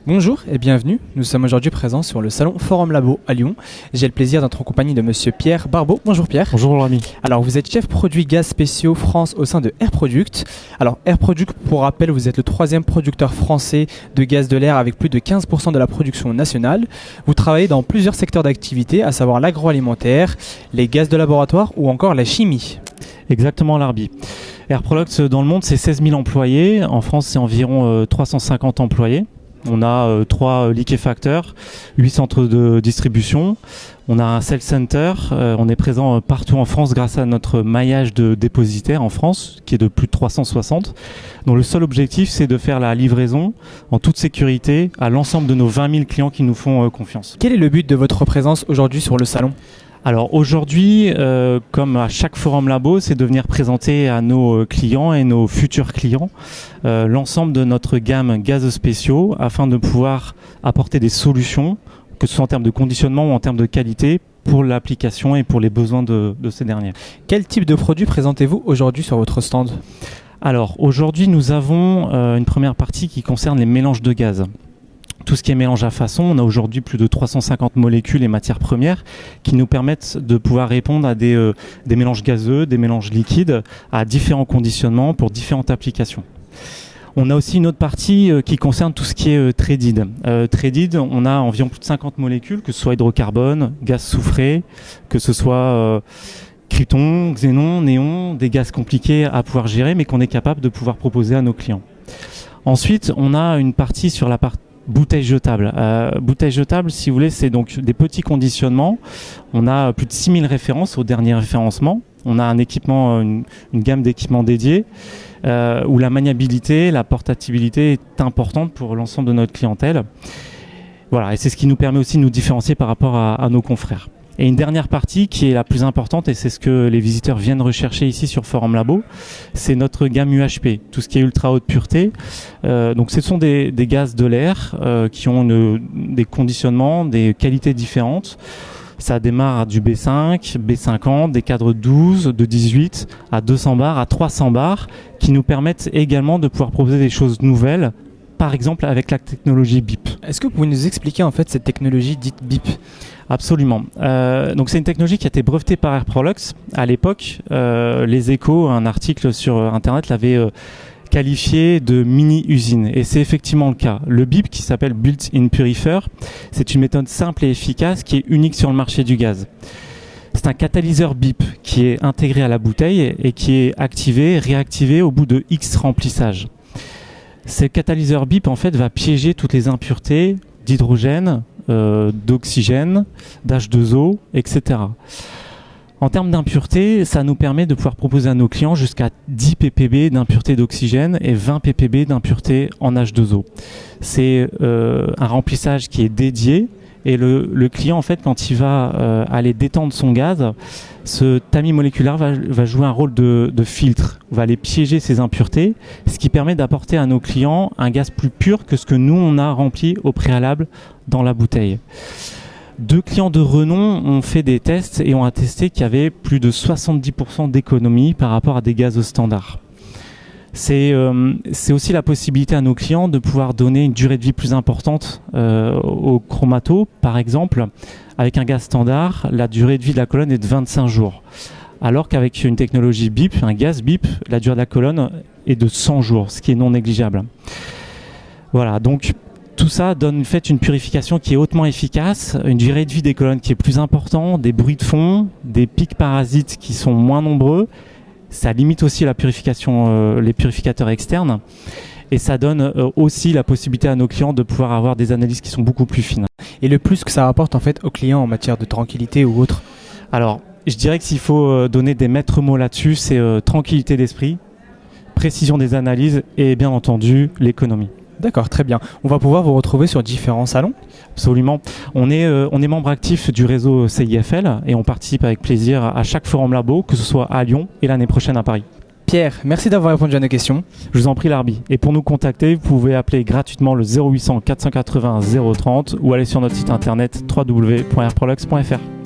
Bonjour et bienvenue, nous sommes aujourd'hui présents sur le salon Forum Labo à Lyon. J'ai le plaisir d'être en compagnie de monsieur Pierre Barbeau. Bonjour Pierre. Bonjour Rami. Alors vous êtes chef produit gaz spéciaux France au sein de Air Product. Alors Air Product, pour rappel, vous êtes le 3e producteur français de gaz de l'air avec plus de 15% de la production nationale. Vous travaillez dans plusieurs secteurs d'activité, à savoir l'agroalimentaire, les gaz de laboratoire ou encore la chimie. Exactement Larbi. Air Products dans le monde c'est 16 000 employés, en France c'est environ 350 employés. On a 3 liquéfacteurs, 8 centres de distribution, on a un sales center, on est présent partout en France grâce à notre maillage de dépositaires en France qui est de plus de 360. Donc le seul objectif c'est de faire la livraison en toute sécurité à l'ensemble de nos 20 000 clients qui nous font confiance. Quel est le but de votre présence aujourd'hui sur le salon ? Alors aujourd'hui, comme à chaque Forum Labo, c'est de venir présenter à nos clients et nos futurs clients l'ensemble de notre gamme gaz spéciaux afin de pouvoir apporter des solutions, que ce soit en termes de conditionnement ou en termes de qualité, pour l'application et pour les besoins de ces derniers. Quel type de produit présentez-vous aujourd'hui sur votre stand ? Alors aujourd'hui, nous avons une première partie qui concerne les mélanges de gaz. Tout ce qui est mélange à façon, on a aujourd'hui plus de 350 molécules et matières premières qui nous permettent de pouvoir répondre à des mélanges gazeux, des mélanges liquides, à différents conditionnements pour différentes applications. On a aussi une autre partie qui concerne tout ce qui est traded. Traded, on a environ plus de 50 molécules, que ce soit hydrocarbone, gaz soufré, que ce soit krypton, xénon, néon, des gaz compliqués à pouvoir gérer, mais qu'on est capable de pouvoir proposer à nos clients. Ensuite, on a une partie sur la partie bouteilles jetables. Bouteilles jetables, si vous voulez, c'est donc des petits conditionnements. On a plus de 6000 références au dernier référencement. On a un équipement, une gamme d'équipements dédiés où la maniabilité, la portabilité est importante pour l'ensemble de notre clientèle. Voilà, et c'est ce qui nous permet aussi de nous différencier par rapport à nos confrères. Et une dernière partie qui est la plus importante, et c'est ce que les visiteurs viennent rechercher ici sur Forum Labo, c'est notre gamme UHP, tout ce qui est ultra haute pureté. Donc ce sont des gaz de l'air qui ont des conditionnements, des qualités différentes. Ça démarre du B5, B50, des cadres 12, de 18 à 200 bars, à 300 bars, qui nous permettent également de pouvoir proposer des choses nouvelles, par exemple avec la technologie BIP. Est-ce que vous pouvez nous expliquer en fait cette technologie dite BIP ? Absolument. Donc c'est une technologie qui a été brevetée par Air Products. À l'époque, Les Échos, un article sur Internet, l'avait qualifié de mini-usine. Et c'est effectivement le cas. Le BIP, qui s'appelle Built-in Purifier, c'est une méthode simple et efficace qui est unique sur le marché du gaz. C'est un catalyseur BIP qui est intégré à la bouteille et qui est activé, réactivé au bout de X remplissages. Ce catalyseur BIP en fait va piéger toutes les impuretés d'hydrogène, d'oxygène, d'H2O, etc. En termes d'impureté, ça nous permet de pouvoir proposer à nos clients jusqu'à 10 ppb d'impureté d'oxygène et 20 ppb d'impureté en H2O. C'est un remplissage qui est dédié et le client, en fait, quand il va aller détendre son gaz, ce tamis moléculaire va jouer un rôle de filtre, va aller piéger ces impuretés, ce qui permet d'apporter à nos clients un gaz plus pur que ce que nous, on a rempli au préalable dans la bouteille. 2 clients de renom ont fait des tests et ont attesté qu'il y avait plus de 70% d'économie par rapport à des gaz standards. C'est aussi la possibilité à nos clients de pouvoir donner une durée de vie plus importante au chromato. Par exemple, avec un gaz standard, la durée de vie de la colonne est de 25 jours. Alors qu'avec une technologie BIP, un gaz BIP, la durée de la colonne est de 100 jours, ce qui est non négligeable. Voilà, donc tout ça donne en fait une purification qui est hautement efficace, une durée de vie des colonnes qui est plus importante, des bruits de fond, des pics parasites qui sont moins nombreux. Ça limite aussi la purification, les purificateurs externes, et ça donne aussi la possibilité à nos clients de pouvoir avoir des analyses qui sont beaucoup plus fines. Et le plus que ça apporte en fait aux clients en matière de tranquillité ou autre ? Alors, je dirais que s'il faut donner des maîtres mots là-dessus, c'est tranquillité d'esprit, précision des analyses et bien entendu l'économie. D'accord, très bien. On va pouvoir vous retrouver sur différents salons ? Absolument. On est membre actif du réseau CIFL et on participe avec plaisir à chaque Forum Labo, que ce soit à Lyon et l'année prochaine à Paris. Pierre, merci d'avoir répondu à nos questions. Je vous en prie Larbi. Et pour nous contacter, vous pouvez appeler gratuitement le 0800 480 030 ou aller sur notre site internet www.airproducts.fr.